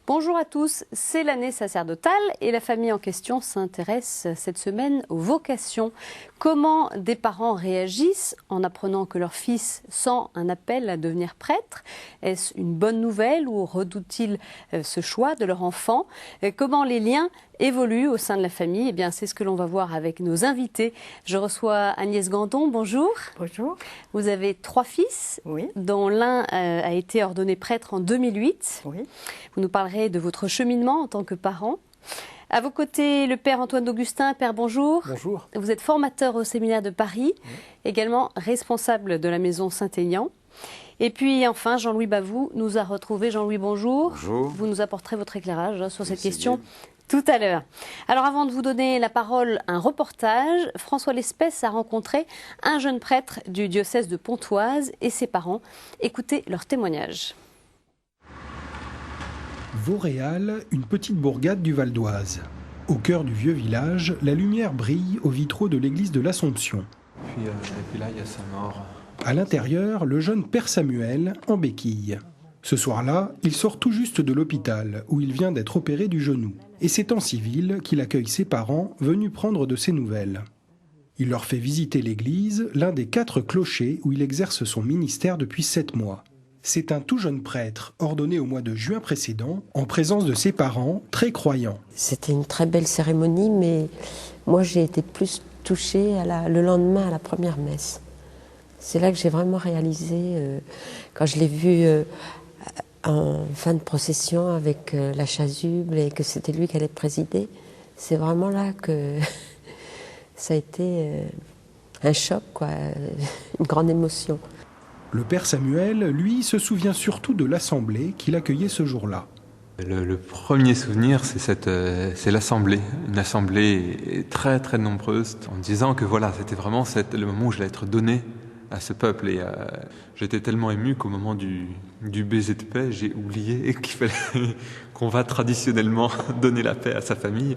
Bonjour à tous, c'est l'année sacerdotale et la famille en question s'intéresse cette semaine aux vocations. Comment des parents réagissent en apprenant que leur fils sent un appel à devenir prêtre? Est-ce une bonne nouvelle ou redoutent-ils ce choix de leur enfant? Comment les liens évoluent au sein de la famille? Eh bien, c'est ce que l'on va voir avec nos invités. Je reçois Agnès Gandon, bonjour. Bonjour. Vous avez 3 fils, Oui. dont l'un a été ordonné prêtre en 2008. Oui. Vous nous parlerez de votre cheminement en tant que parent. À vos côtés, le père Antoine d'Augustin. Père, bonjour. Bonjour. Vous êtes formateur au séminaire de Paris, également responsable de la maison Saint-Aignan. Et puis enfin, Jean-Louis Bavoux nous a retrouvés. Jean-Louis, bonjour. Bonjour. Vous nous apporterez votre éclairage sur cette question tout à l'heure. Alors avant de vous donner la parole, un reportage. François Lespèce a rencontré un jeune prêtre du diocèse de Pontoise et ses parents. Écoutez leur témoignage. Vauréal, une petite bourgade du Val d'Oise. Au cœur du vieux village, la lumière brille aux vitraux de l'église de l'Assomption. Et puis là, il y a sa mort. À l'intérieur, le jeune père Samuel, en béquille. Ce soir-là, il sort tout juste de l'hôpital, où il vient d'être opéré du genou. Et c'est en civil qu'il accueille ses parents, venus prendre de ses nouvelles. Il leur fait visiter l'église, l'un des 4 clochers où il exerce son ministère depuis 7 mois. C'est un tout jeune prêtre, ordonné au mois de juin précédent, en présence de ses parents, très croyants. C'était une très belle cérémonie, mais moi j'ai été plus touchée le lendemain à la première messe. C'est là que j'ai vraiment réalisé, quand je l'ai vu en fin de procession avec la chasuble et que c'était lui qui allait présider, c'est vraiment là que ça a été un choc, quoi, une grande émotion. Le père Samuel, lui, se souvient surtout de l'assemblée qu'il accueillait ce jour-là. Le premier souvenir, c'est l'assemblée. Une assemblée très très nombreuse, en disant que voilà, c'était vraiment le moment où je vais être donné à ce peuple. Et j'étais tellement ému qu'au moment du baiser de paix, j'ai oublié qu'il fallait qu'on va traditionnellement donner la paix à sa famille.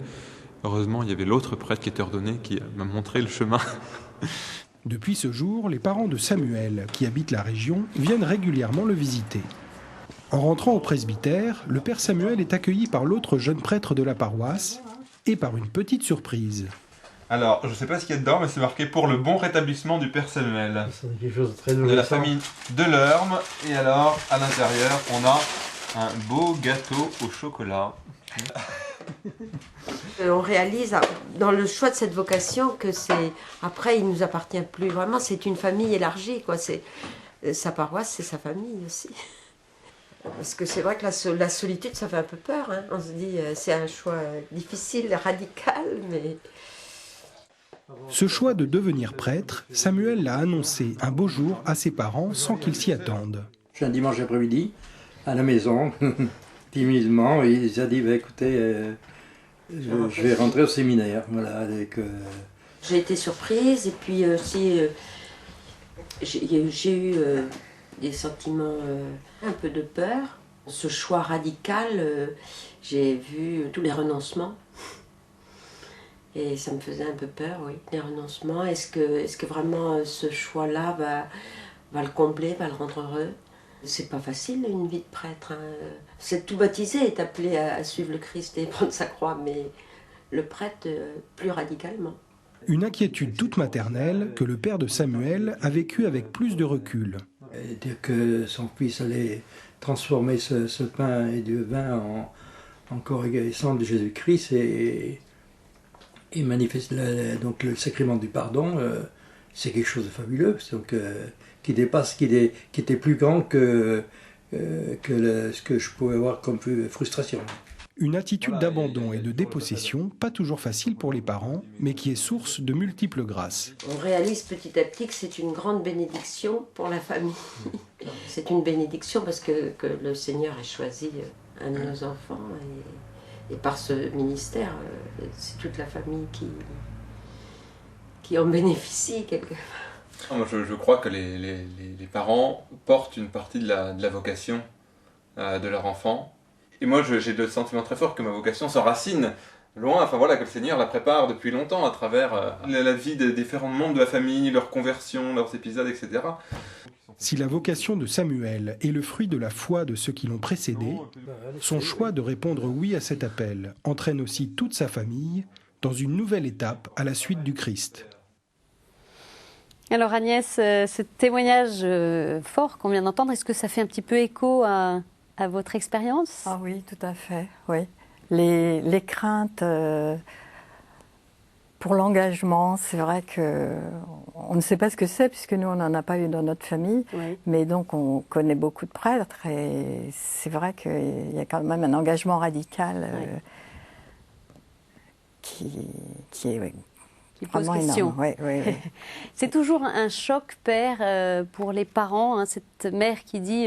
Heureusement, il y avait l'autre prêtre qui était ordonné, qui m'a montré le chemin. Depuis ce jour, les parents de Samuel, qui habitent la région, viennent régulièrement le visiter. En rentrant au presbytère, le père Samuel est accueilli par l'autre jeune prêtre de la paroisse et par une petite surprise. Alors, je ne sais pas ce qu'il y a dedans, mais c'est marqué pour le bon rétablissement du père Samuel. C'est quelque chose de très De la famille Delorme. Et alors, à l'intérieur, on a un beau gâteau au chocolat. On réalise dans le choix de cette vocation que après il nous appartient plus vraiment, c'est une famille élargie, quoi. C'est sa paroisse, c'est sa famille aussi. Parce que c'est vrai que la solitude, ça fait un peu peur, hein. On se dit c'est un choix difficile, radical, mais... Ce choix de devenir prêtre, Samuel l'a annoncé un beau jour à ses parents sans qu'ils s'y attendent. Je suis un dimanche après-midi à la maison, timidement, et il a dit bah, écoutez, je vais rentrer au séminaire. Voilà, J'ai été surprise et puis aussi j'ai eu des sentiments un peu de peur. Ce choix radical, j'ai vu tous les renoncements. Et ça me faisait un peu peur, oui, les renoncements. Est-ce que vraiment ce choix-là va le combler, va le rendre heureux? C'est pas facile une vie de prêtre, hein. C'est tout baptisé est appelé à suivre le Christ et prendre sa croix, mais le prêtre plus radicalement. Une inquiétude toute maternelle que le père de Samuel a vécue avec plus de recul. Et dire que son fils allait transformer ce pain et du vin en corps et sang de Jésus-Christ et manifeste donc le sacrement du pardon, c'est quelque chose de fabuleux, donc, qui dépasse, qui était plus grand que ce que je pouvais avoir comme frustration. Une attitude d'abandon et de dépossession, pas toujours facile pour les parents, mais qui est source de multiples grâces. On réalise petit à petit que c'est une grande bénédiction pour la famille. C'est une bénédiction parce que le Seigneur a choisi un de nos enfants et par ce ministère, c'est toute la famille qui en bénéficie quelque part. Moi, je crois que les parents portent une partie de la vocation de leur enfant. Et moi, j'ai le sentiment très fort que ma vocation s'enracine loin, enfin voilà, que le Seigneur la prépare depuis longtemps à travers la vie des différents membres de la famille, leur conversion, leurs épisodes, etc. Si la vocation de Samuel est le fruit de la foi de ceux qui l'ont précédé, son choix de répondre oui à cet appel entraîne aussi toute sa famille dans une nouvelle étape à la suite du Christ. Alors Agnès, ce témoignage fort qu'on vient d'entendre, est-ce que ça fait un petit peu écho à votre expérience? Ah oui, tout à fait, oui. Les craintes pour l'engagement, c'est vrai qu'on ne sait pas ce que c'est, puisque nous, on n'en a pas eu dans notre famille, Oui. mais donc on connaît beaucoup de prêtres, et c'est vrai qu'il y a quand même un engagement radical qui est Qui pose vraiment question. énorme. Oui, oui, oui. C'est toujours un choc, père, pour les parents, hein, cette mère qui dit,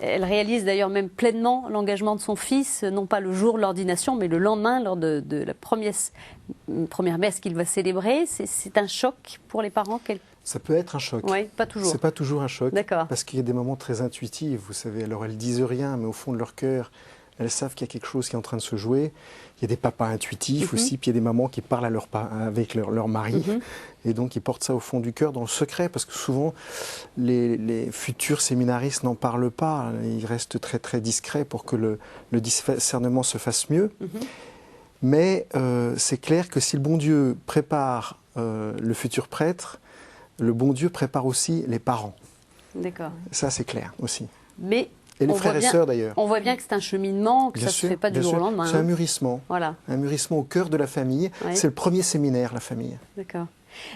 elle réalise d'ailleurs même pleinement l'engagement de son fils, non pas le jour de l'ordination, mais le lendemain, lors de la première messe qu'il va célébrer. C'est un choc pour les parents. Ça peut être un choc. Oui, pas toujours. C'est pas toujours un choc. D'accord. Parce qu'il y a des moments très intuitifs, vous savez. Alors elles disent rien, mais au fond de leur cœur, elles savent qu'il y a quelque chose qui est en train de se jouer. Il y a des papas intuitifs aussi, puis il y a des mamans qui parlent avec leur mari. Et donc ils portent ça au fond du cœur, dans le secret, parce que souvent les futurs séminaristes n'en parlent pas. Ils restent très très discrets pour que le discernement se fasse mieux. Mais c'est clair que si le bon Dieu prépare le futur prêtre, le bon Dieu prépare aussi les parents. D'accord. Ça, c'est clair aussi. Mais et les frères et sœurs, d'ailleurs. On voit bien que c'est un cheminement, que ça ne se fait pas du jour au lendemain. C'est un mûrissement. Voilà. Un mûrissement au cœur de la famille. Oui. C'est le premier séminaire, la famille. D'accord.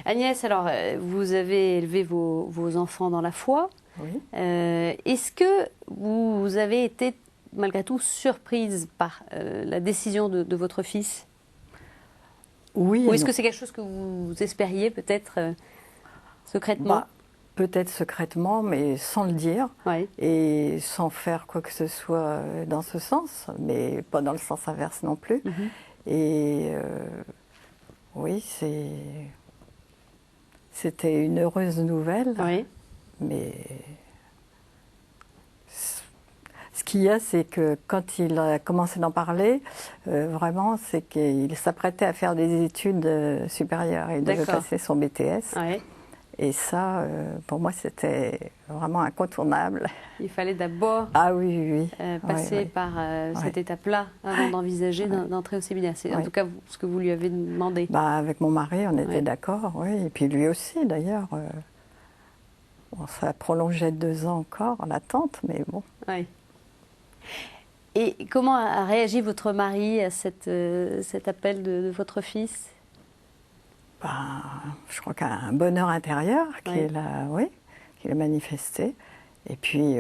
Agnès, alors, vous avez élevé vos enfants dans la foi. Oui. Est-ce que vous avez été, malgré tout, surprise par la décision de votre fils? Oui. Ou est-ce que c'est quelque chose que vous espériez peut-être secrètement? Peut-être secrètement, mais sans le dire, Oui. et sans faire quoi que ce soit dans ce sens, mais pas dans le sens inverse non plus. Et oui, c'était une heureuse nouvelle, Oui. mais ce qu'il y a, c'est que quand il a commencé d'en parler, vraiment, c'est qu'il s'apprêtait à faire des études supérieures. Il devait passer son BTS. Oui. Et ça, pour moi, c'était vraiment incontournable. Il fallait d'abord passer par cette étape-là avant d'envisager d'entrer au séminaire. C'est en tout cas ce que vous lui avez demandé. Avec mon mari, on était d'accord, oui. Et puis lui aussi, d'ailleurs. Ça prolongeait 2 ans encore, l'attente, mais bon. Oui. Et comment a réagi votre mari à cet appel de votre fils? Je crois qu'il y a un bonheur intérieur qu'il a manifesté. Et puis,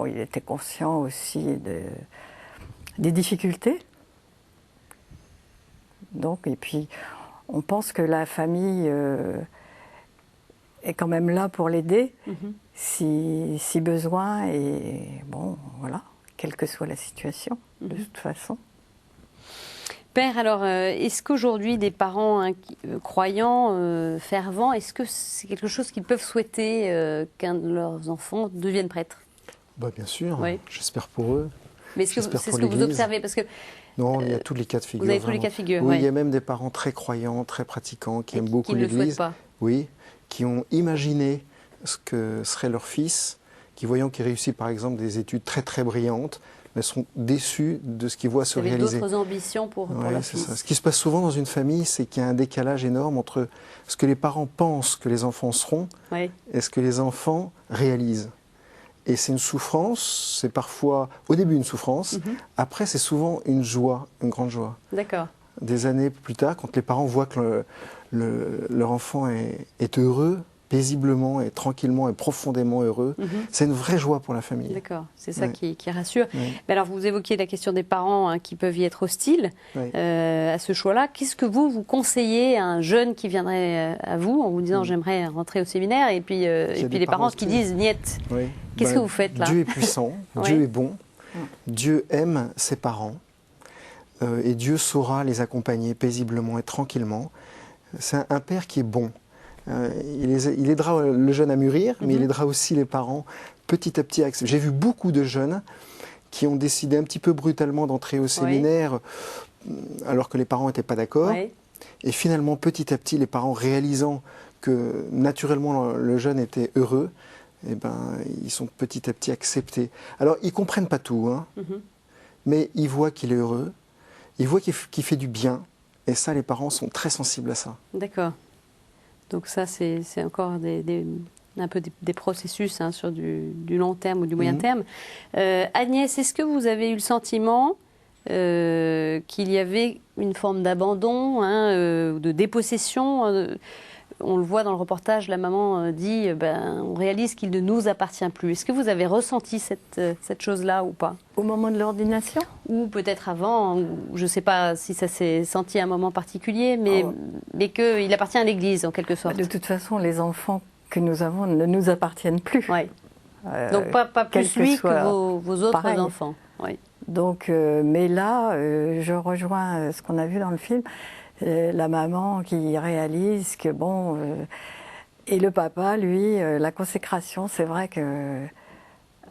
il était conscient aussi des difficultés. Donc, et puis, on pense que la famille est quand même là pour l'aider, si besoin. Et bon, voilà, quelle que soit la situation, de toute façon. Père, alors, est-ce qu'aujourd'hui, des parents croyants, fervents, est-ce que c'est quelque chose qu'ils peuvent souhaiter qu'un de leurs enfants devienne prêtre? Bien sûr, j'espère pour eux. Mais c'est ce que vous observez parce que, non, il y a tous les cas de figure. Vous avez tous les cas de figure, oui. Il y a même des parents très croyants, très pratiquants, qui aiment beaucoup l'Église. Qui ne le souhaitent pas. Oui, qui ont imaginé ce que serait leur fils, qui voyant qu'il réussit par exemple des études très très brillantes, mais sont déçus de ce qu'ils voient se réaliser. Vous avez d'autres ambitions pour leur fils. Ça. Ce qui se passe souvent dans une famille, c'est qu'il y a un décalage énorme entre ce que les parents pensent que les enfants seront et ce que les enfants réalisent. Et c'est une souffrance, c'est parfois au début une souffrance, après c'est souvent une joie, une grande joie. D'accord. Des années plus tard, quand les parents voient que leur enfant est heureux, paisiblement et tranquillement et profondément heureux, c'est une vraie joie pour la famille. D'accord, c'est ça qui rassure. Mais alors vous évoquiez la question des parents qui peuvent y être hostiles à ce choix-là. Qu'est-ce que vous conseillez à un jeune qui viendrait à vous en vous disant j'aimerais rentrer au séminaire et puis les parents qui disent niet. Qu'est-ce que vous faites là? Dieu est puissant, Dieu est bon, Dieu aime ses parents et Dieu saura les accompagner paisiblement et tranquillement. C'est un père qui est bon. Il aidera le jeune à mûrir, mais il aidera aussi les parents petit à petit à accepter. J'ai vu beaucoup de jeunes qui ont décidé un petit peu brutalement d'entrer au séminaire alors que les parents n'étaient pas d'accord. Oui. Et finalement, petit à petit, les parents réalisant que naturellement le jeune était heureux, eh ben, ils sont petit à petit acceptés. Alors, ils ne comprennent pas tout, hein, mais ils voient qu'il est heureux, ils voient qu'il fait du bien. Et ça, les parents sont très sensibles à ça. D'accord. Donc ça, c'est encore un peu des processus hein, sur du long terme ou du moyen terme. Agnès, est-ce que vous avez eu le sentiment qu'il y avait une forme d'abandon ou de dépossession on le voit dans le reportage, la maman dit on réalise qu'il ne nous appartient plus. Est-ce que vous avez ressenti cette chose-là ou pas? Au moment de l'ordination? Ou peut-être avant, ou je ne sais pas si ça s'est senti à un moment particulier, mais qu'il appartient à l'Église en quelque sorte. De toute façon, les enfants que nous avons ne nous appartiennent plus. Ouais. Donc pas plus lui que vos autres enfants. Ouais. Donc, mais là, je rejoins ce qu'on a vu dans le film. La maman qui réalise que bon, et le papa, lui, la consécration, c'est vrai que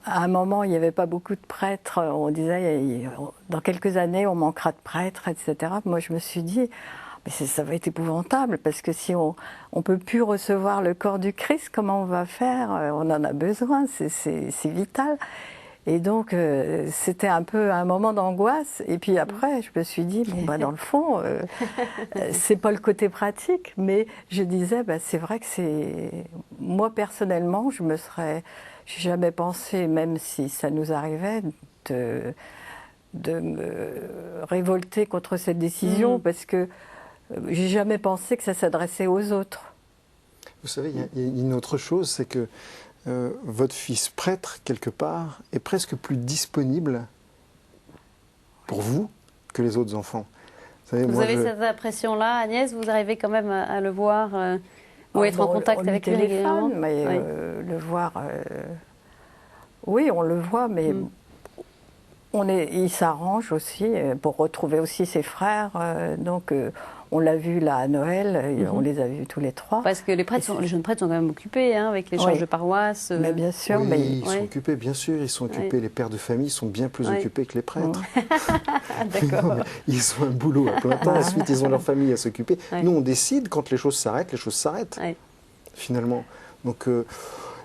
à un moment, il n'y avait pas beaucoup de prêtres. On disait, dans quelques années, on manquera de prêtres, etc. Moi, je me suis dit, mais ça va être épouvantable, parce que si on ne peut plus recevoir le corps du Christ, comment on va faire? On en a besoin, c'est vital. Et donc, c'était un peu un moment d'angoisse. Et puis après, je me suis dit, dans le fond, c'est pas le côté pratique, mais je disais, c'est vrai que c'est... Moi, personnellement, j'ai jamais pensé, même si ça nous arrivait, de me révolter contre cette décision, parce que j'ai jamais pensé que ça s'adressait aux autres. Vous savez, il y a une autre chose, c'est que votre fils prêtre, quelque part, est presque plus disponible pour vous que les autres enfants. Vous avez cette impression-là, Agnès? Vous arrivez quand même à le voir ou être en contact avec lui régulièrement? Mais le voir... oui, on le voit, mais il s'arrange aussi pour retrouver aussi ses frères. Donc... on l'a vu là à Noël, on les a vus tous les trois. Parce que les jeunes prêtres sont quand même occupés avec les charges de paroisse. Mais bien sûr. Oui, ils sont occupés, bien sûr, ils sont occupés. Les pères de famille sont bien plus occupés que les prêtres. D'accord. Ils ont un boulot à plein temps, ensuite ils ont leur famille à s'occuper. Nous, on décide, quand les choses s'arrêtent, finalement. Donc,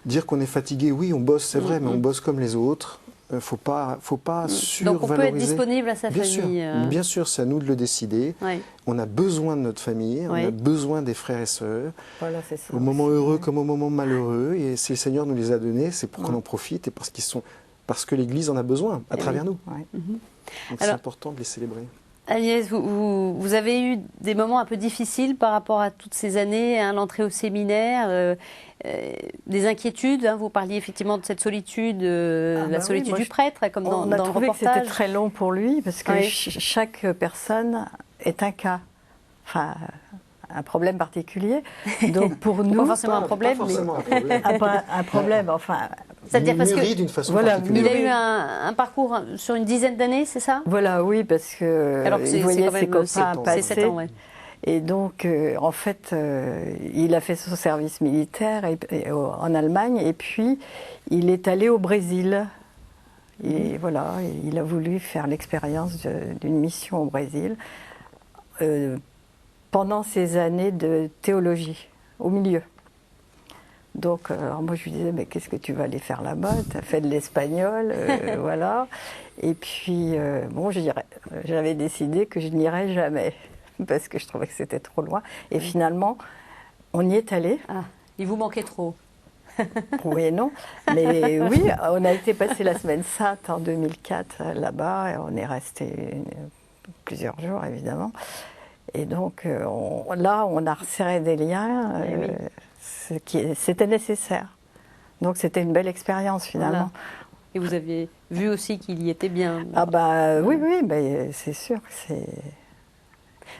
dire qu'on est fatigué, oui, on bosse, c'est vrai, mais on bosse comme les autres. Faut pas survaloriser. Donc on peut être disponible à sa famille. Bien sûr, c'est à nous de le décider. On a besoin de notre famille, on a besoin des frères et sœurs. Voilà, c'est ça. Au moment heureux comme au moment malheureux. Et si le Seigneur nous les a donnés, c'est pour qu'on en profite et parce que l'Église en a besoin à travers nous. Donc c'est important de les célébrer. Agnès, vous avez eu des moments un peu difficiles par rapport à toutes ces années, l'entrée au séminaire, des inquiétudes. Vous parliez effectivement de cette solitude, la solitude du prêtre, comme dans le reportage. On a trouvé que c'était très long pour lui, parce que chaque personne est un cas, enfin un problème particulier. Donc pour nous, pas forcément un problème, un problème, enfin. C'est-à-dire parce que d'une façon il a eu un parcours sur une dizaine d'années, c'est ça? Voilà, oui, parce que il voyait ses copains passer. 7 ans, Et donc, en fait, il a fait son service militaire en Allemagne, et puis il est allé au Brésil. Et voilà, il a voulu faire l'expérience d'une mission au Brésil pendant ses années de théologie, au milieu. Donc, moi, je lui disais, mais qu'est-ce que tu vas aller faire là-bas? Tu as fait de l'espagnol, voilà. Et puis, bon, j'avais décidé que je n'irais jamais, parce que je trouvais que c'était trop loin. Et finalement, on y est allé. Ah, il vous manquait trop. Oui et non. Mais oui, on a été passer la semaine sainte en 2004 là-bas, et on est resté plusieurs jours, évidemment. Et donc, là, on a resserré des liens. C'était nécessaire. Donc c'était une belle expérience finalement. Voilà. Et vous aviez vu aussi qu'il y était bien. Ah oui, c'est sûr que c'est...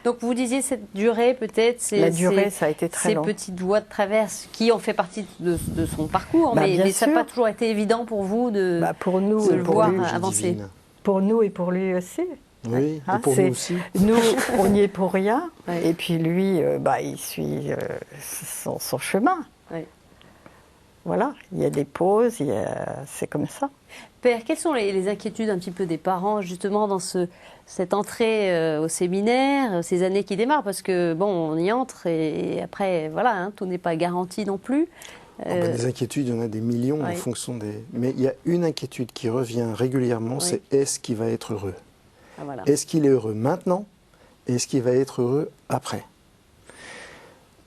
Donc vous disiez cette durée peut-être, la durée ça a été très long. Ces petites voies de traverse qui ont fait partie de son parcours, mais ça n'a pas toujours été évident pour vous de le voir avancer. Pour nous et pour lui aussi. Oui, et pour nous aussi. Nous, on n'y est pour rien, et puis lui, il suit son chemin. voilà, il y a des pauses, c'est comme ça. Père, quelles sont les inquiétudes un petit peu des parents justement dans cette entrée au séminaire, ces années qui démarrent? Parce que bon, on y entre et après, voilà, hein, tout n'est pas garanti non plus. Des inquiétudes, il y en a des millions en fonction des... Mais il y a une inquiétude qui revient régulièrement, c'est est-ce qu'il va être heureux? Voilà. Est-ce qu'il est heureux maintenant? Est-ce qu'il va être heureux après?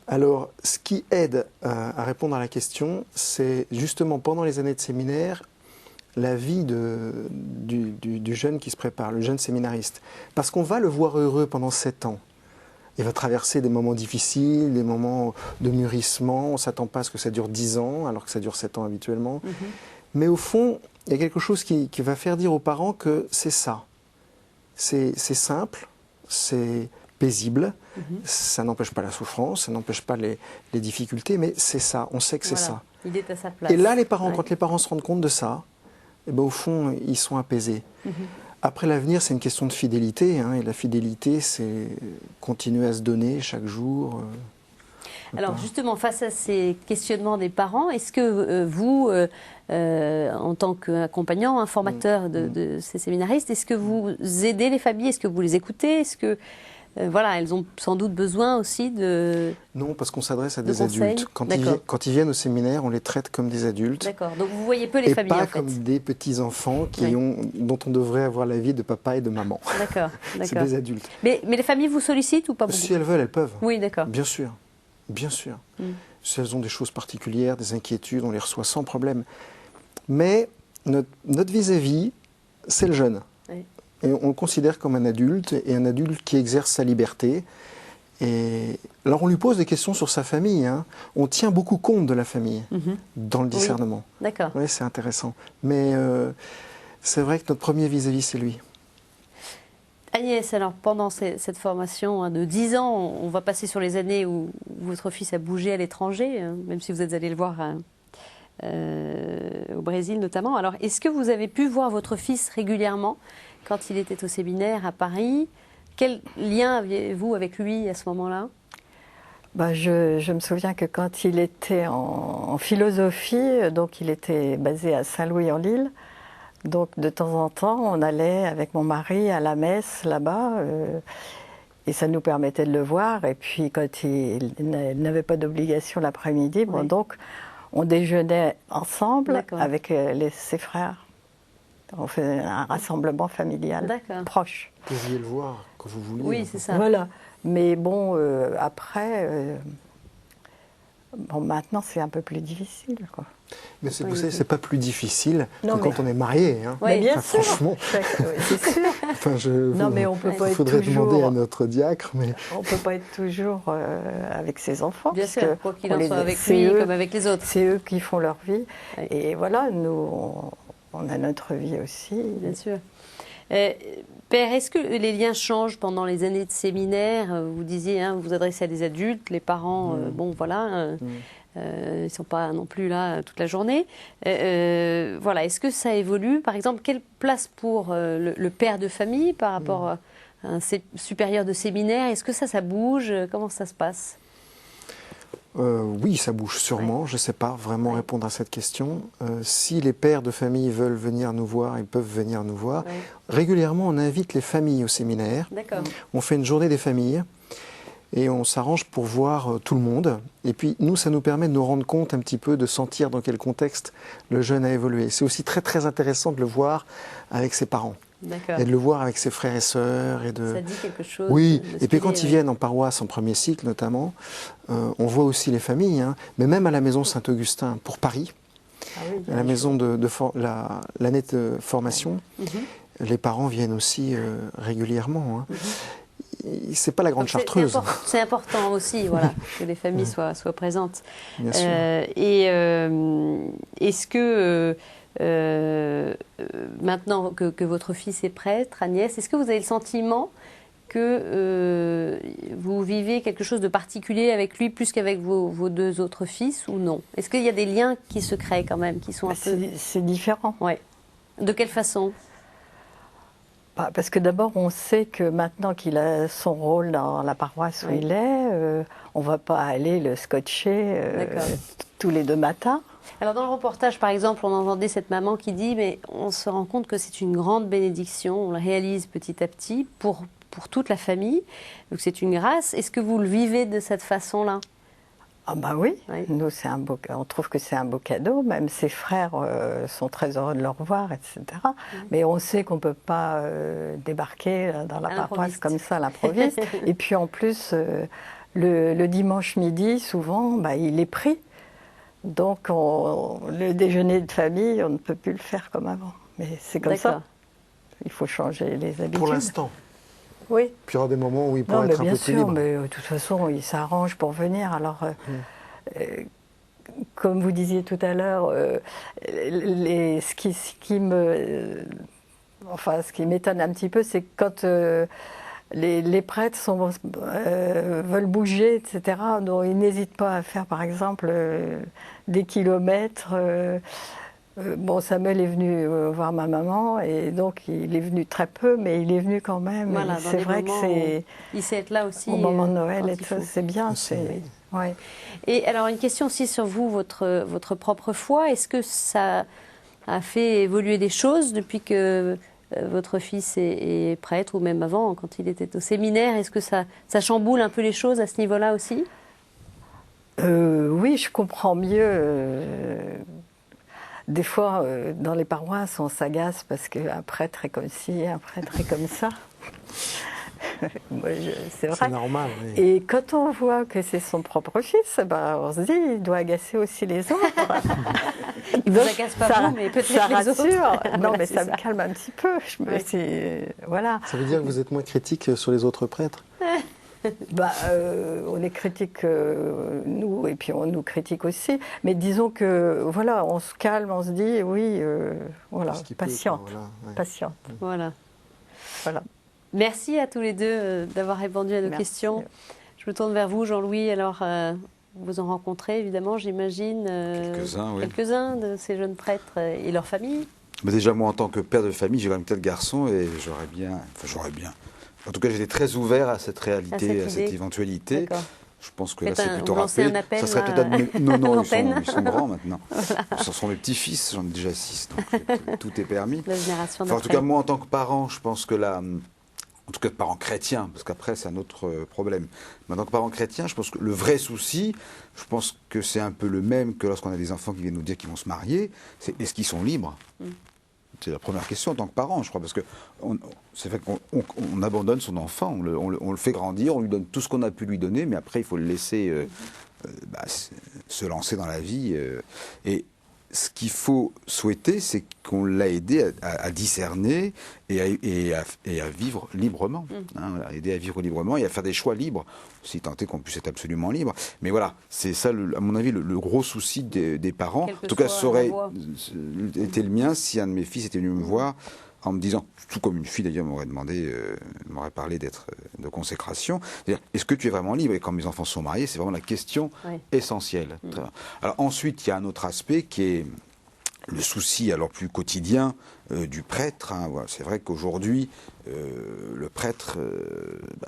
Alors, ce qui aide à répondre à la question, c'est justement pendant les années de séminaire, la vie du jeune qui se prépare, le jeune séminariste. Parce qu'on va le voir heureux pendant 7 ans. Il va traverser des moments difficiles, des moments de mûrissement. On ne s'attend pas à ce que ça dure 10 ans, alors que ça dure 7 ans habituellement. Mais au fond, il y a quelque chose qui va faire dire aux parents que c'est ça. C'est simple, c'est paisible, ça n'empêche pas la souffrance, ça n'empêche pas les difficultés, mais c'est ça, on sait que c'est ça. Il est à sa place. Et là, les parents, quand les parents se rendent compte de ça, eh ben, au fond, ils sont apaisés. Après, l'avenir, c'est une question de fidélité, hein, et la fidélité, c'est continuer à se donner chaque jour. Alors justement, face à ces questionnements des parents, est-ce que vous, en tant qu'accompagnant, formateur de ces séminaristes, est-ce que vous aidez les familles? Est-ce que vous les écoutez? Est-ce que voilà, elles ont sans doute besoin aussi de... Non, parce qu'on s'adresse à des conseils. adultes. Quand ils viennent au séminaire, on les traite comme des adultes. D'accord, donc vous voyez peu les familles pas en fait. comme des petits-enfants dont on devrait avoir l'avis de papa et de maman. D'accord, C'est des adultes. Mais les familles vous sollicitent ou pas beaucoup? Si elles veulent, elles peuvent. Oui, d'accord. Bien sûr, bien sûr. Si elles ont des choses particulières, des inquiétudes, on les reçoit sans problème. Mais notre vis-à-vis, c'est le jeune. Oui. Et on le considère comme un adulte, et un adulte qui exerce sa liberté. Et alors on lui pose des questions sur sa famille. Hein. On tient beaucoup compte de la famille dans le discernement. Oui. D'accord. Oui, c'est intéressant. Mais c'est vrai que notre premier vis-à-vis, c'est lui. Agnès, alors pendant cette formation de 10 ans, on va passer sur les années où votre fils a bougé à l'étranger, même si vous êtes allé le voir au Brésil notamment. Alors, est-ce que vous avez pu voir votre fils régulièrement quand il était au séminaire à Paris? Quel lien aviez-vous avec lui à ce moment-là? Je me souviens que quand il était en philosophie, donc il était basé à Saint-Louis-en-Lille, donc de temps en temps on allait avec mon mari à la messe là-bas et ça nous permettait de le voir. Et puis quand il n'avait pas d'obligation l'après-midi, donc on déjeunait ensemble avec ses frères. On faisait un rassemblement familial proche. Vous pouviez le voir quand vous vouliez. Oui, c'est ça. Voilà. Mais bon, après, maintenant c'est un peu plus difficile, quoi. Mais vous savez, c'est pas plus difficile que quand on est marié. Hein. Oui, bien sûr. Franchement. C'est sûr. Mais on peut pas être faudrait toujours... demander à notre diacre. Mais... On peut pas être toujours avec ses enfants. Bien sûr, quoi qu'il en soit avec lui comme avec les autres. C'est eux qui font leur vie. Oui. Et voilà, nous, on a notre vie aussi. Bien sûr. Père, est-ce que les liens changent pendant les années de séminaire? Vous disiez, vous vous adressez à des adultes, les parents, bon voilà, ils ne sont pas non plus là toute la journée. Voilà, est-ce que ça évolue? Par exemple, quelle place pour le père de famille par rapport à un supérieur de séminaire? Est-ce que ça bouge? Comment ça se passe? Oui, ça bouge sûrement. Je ne sais pas vraiment répondre à cette question. Si les pères de famille veulent venir nous voir, ils peuvent venir nous voir. Régulièrement, on invite les familles au séminaire. On fait une journée des familles et on s'arrange pour voir tout le monde. Et puis, nous, ça nous permet de nous rendre compte un petit peu, de sentir dans quel contexte le jeune a évolué. C'est aussi très, très intéressant de le voir avec ses parents. Et de le voir avec ses frères et sœurs. Ça dit quelque chose. Oui, et puis quand ils viennent en paroisse, en premier cycle notamment, on voit aussi les familles, mais même à la maison Saint-Augustin pour Paris, à la maison l'année de formation, les parents viennent aussi régulièrement. C'est pas la grande chartreuse. C'est important aussi, voilà, que les familles soient présentes. Bien sûr. Est-ce que maintenant que votre fils est prêtre, Agnès, est-ce que vous avez le sentiment que vous vivez quelque chose de particulier avec lui plus qu'avec vos deux autres fils ou non? Est-ce qu'il y a des liens qui se créent quand même, qui sont un peu... C'est différent. Ouais. De quelle façon? Parce que d'abord, on sait que maintenant qu'il a son rôle dans la paroisse où il est, on ne va pas aller le scotcher tous les 2 matins. Alors dans le reportage, par exemple, on entendait cette maman qui dit, mais on se rend compte que c'est une grande bénédiction, on le réalise petit à petit pour toute la famille, donc c'est une grâce. Est-ce que vous le vivez de cette façon-là? Ah bah oui, Oui. nous on trouve que c'est un beau cadeau, même ses frères sont très heureux de le revoir, etc. Mais on sait qu'on ne peut pas débarquer dans la paroisse comme ça à l'improviste. Et puis en plus, le dimanche midi, souvent, bah, il est pris. Donc le déjeuner de famille, on ne peut plus le faire comme avant. Mais c'est comme ça. Il faut changer les habitudes. Pour l'instant. Oui. Puis il y aura des moments où il pourra être un peu plus libre. Bien sûr, mais de toute façon, il s'arrange pour venir. Alors, comme vous disiez tout à l'heure, ce qui m'étonne un petit peu, c'est que quand les prêtres veulent bouger, etc., donc ils n'hésitent pas à faire, par exemple, des kilomètres. Bon, Samuel est venu voir ma maman et donc il est venu très peu, mais il est venu quand même. Voilà, c'est vrai que c'est. Il sait être là aussi. Au moment de Noël, c'est bien. Ouais. Et alors, une question aussi sur vous, votre propre foi. Est-ce que ça a fait évoluer des choses depuis que votre fils est prêtre, ou même avant, quand il était au séminaire? Est-ce que ça chamboule un peu les choses à ce niveau-là aussi? Oui, je comprends mieux. Des fois, dans les paroisses, on s'agace parce qu'un prêtre est comme ci, un prêtre est comme ça. C'est vrai. C'est normal. Oui. Et quand on voit que c'est son propre fils, on se dit, il doit agacer aussi les autres. Il ne vous agace pas vous, mais peut-être les rassure. autres. Non, mais ça me calme un petit peu. Voilà. Ça veut dire que vous êtes moins critique sur les autres prêtres? On est critique, nous, et puis on nous critique aussi. Mais disons que, voilà, on se calme, on se dit, oui, voilà, patiente. Patiente. Voilà. Voilà. Merci à tous les deux d'avoir répondu à nos questions. Je me tourne vers vous, Jean-Louis. Alors, vous en rencontrez, évidemment, j'imagine, quelques-uns de ces jeunes prêtres et leurs familles. Mais déjà, moi, en tant que père de famille, j'ai quand même 4 garçons et j'aurais bien... En tout cas, j'étais très ouvert à cette réalité, à cette éventualité. Je pense que là, c'est plutôt rappelé. Ça serait peut-être... Non, ils sont grands maintenant. Voilà. Ce sont mes petits-fils, j'en ai déjà 6, donc tout est permis. La génération en tout cas, moi, en tant que parent, je pense que là... En tout cas, parents chrétiens, parce qu'après, c'est un autre problème. Mais en tant que parents chrétiens, je pense que le vrai souci, je pense que c'est un peu le même que lorsqu'on a des enfants qui viennent nous dire qu'ils vont se marier, c'est est-ce qu'ils sont libres? C'est la première question en tant que parent, je crois, parce que c'est vrai qu'on abandonne son enfant, on le fait grandir, on lui donne tout ce qu'on a pu lui donner, mais après, il faut le laisser se lancer dans la vie. Et ce qu'il faut souhaiter, c'est qu'on l'a aidé à discerner et à vivre librement. À aider à vivre librement et à faire des choix libres, si tant est qu'on puisse être absolument libre. Mais voilà, c'est ça, à mon avis, le gros souci des parents. En tout cas, ça aurait été le mien si un de mes fils était venu me voir en me disant, tout comme une fille d'ailleurs m'aurait parlé de consécration, c'est-à-dire, est-ce que tu es vraiment libre? Et quand mes enfants sont mariés, c'est vraiment la question essentielle. Alors ensuite, il y a un autre aspect qui est le souci alors plus quotidien du prêtre. Voilà. C'est vrai qu'aujourd'hui, le prêtre,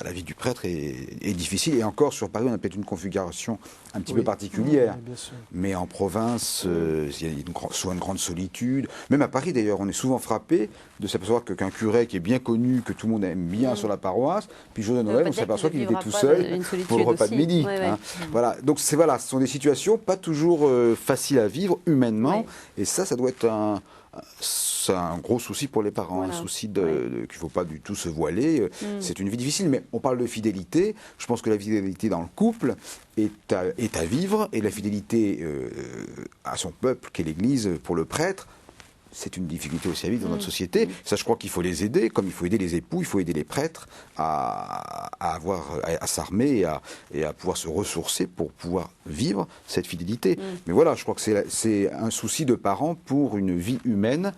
la vie du prêtre est difficile. Et encore, sur Paris, on a peut-être une configuration un petit peu particulière. Mais en province, il y a souvent une grande solitude. Même à Paris, d'ailleurs, on est souvent frappé de s'apercevoir qu'un curé qui est bien connu, que tout le monde aime bien sur la paroisse, puis jour de Noël, on s'aperçoit qu'il était tout seul pour le repas de midi. Voilà. Donc, ce sont des situations pas toujours faciles à vivre humainement. Et ça doit être c'est un gros souci pour les parents, un souci qu'il ne faut pas du tout se voiler. C'est une vie difficile, mais on parle de fidélité. Je pense que la fidélité dans le couple est à vivre, et la fidélité à son peuple, qu'est l'Église, pour le prêtre, c'est une difficulté aussi à vivre dans notre société. Ça, je crois qu'il faut les aider, comme il faut aider les époux, il faut aider les prêtres à s'armer et à pouvoir se ressourcer pour pouvoir vivre cette fidélité. Mais voilà, je crois que c'est un souci de parents pour une vie humaine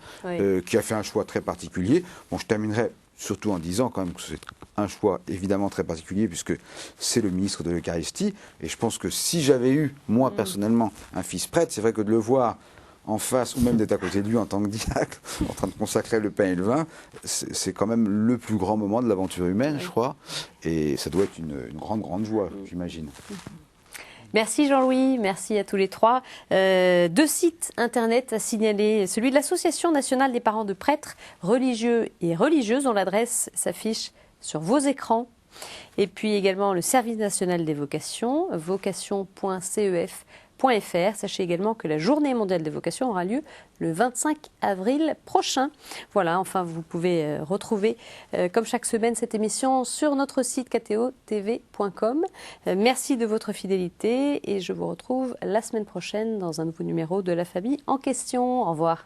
qui a fait un choix très particulier. Bon, je terminerai surtout en disant quand même que c'est un choix évidemment très particulier, puisque c'est le ministre de l'Eucharistie. Et je pense que si j'avais eu, moi personnellement, un fils prêtre, c'est vrai que de le voir en face, ou même d'être à côté de lui en tant que diacre, en train de consacrer le pain et le vin, c'est quand même le plus grand moment de l'aventure humaine, je crois. Et ça doit être une grande, grande joie, j'imagine. Merci Jean-Louis, merci à tous les trois. 2 sites internet à signaler, celui de l'Association nationale des parents de prêtres religieux et religieuses, dont l'adresse s'affiche sur vos écrans. Et puis également le service national des vocations, vocation.cef.fr. Sachez également que la journée mondiale des vocations aura lieu le 25 avril prochain. Voilà, enfin vous pouvez retrouver comme chaque semaine cette émission sur notre site ktotv.com. Merci de votre fidélité et je vous retrouve la semaine prochaine dans un nouveau numéro de La Famille en question. Au revoir.